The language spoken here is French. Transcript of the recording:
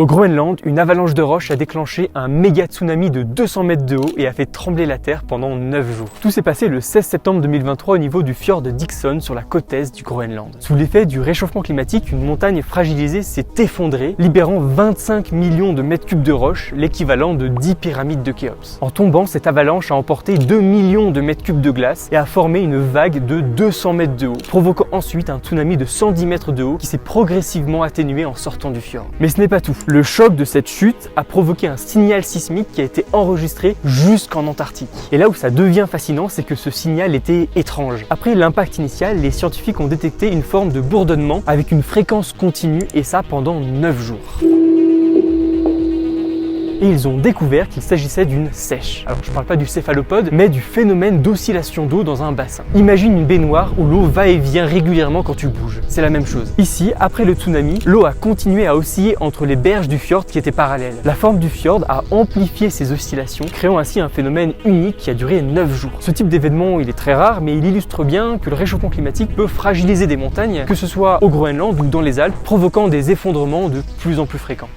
Au Groenland, une avalanche de roches a déclenché un méga tsunami de 200 mètres de haut et a fait trembler la terre pendant 9 jours. Tout s'est passé le 16 septembre 2023 au niveau du fjord de Dixon sur la côte est du Groenland. Sous l'effet du réchauffement climatique, une montagne fragilisée s'est effondrée, libérant 25 millions de mètres cubes de roches, l'équivalent de 10 pyramides de Khéops. En tombant, cette avalanche a emporté 2 millions de mètres cubes de glace et a formé une vague de 200 mètres de haut, provoquant ensuite un tsunami de 110 mètres de haut qui s'est progressivement atténué en sortant du fjord. Mais ce n'est pas tout. Le choc de cette chute a provoqué un signal sismique qui a été enregistré jusqu'en Antarctique. Et là où ça devient fascinant, c'est que ce signal était étrange. Après l'impact initial, les scientifiques ont détecté une forme de bourdonnement avec une fréquence continue et ça pendant 9 jours. Et ils ont découvert qu'il s'agissait d'une sèche. Alors je parle pas du céphalopode, mais du phénomène d'oscillation d'eau dans un bassin. Imagine une baignoire où l'eau va et vient régulièrement quand tu bouges. C'est la même chose. Ici, après le tsunami, l'eau a continué à osciller entre les berges du fjord qui étaient parallèles. La forme du fjord a amplifié ces oscillations, créant ainsi un phénomène unique qui a duré 9 jours. Ce type d'événement, il est très rare, mais il illustre bien que le réchauffement climatique peut fragiliser des montagnes, que ce soit au Groenland ou dans les Alpes, provoquant des effondrements de plus en plus fréquents.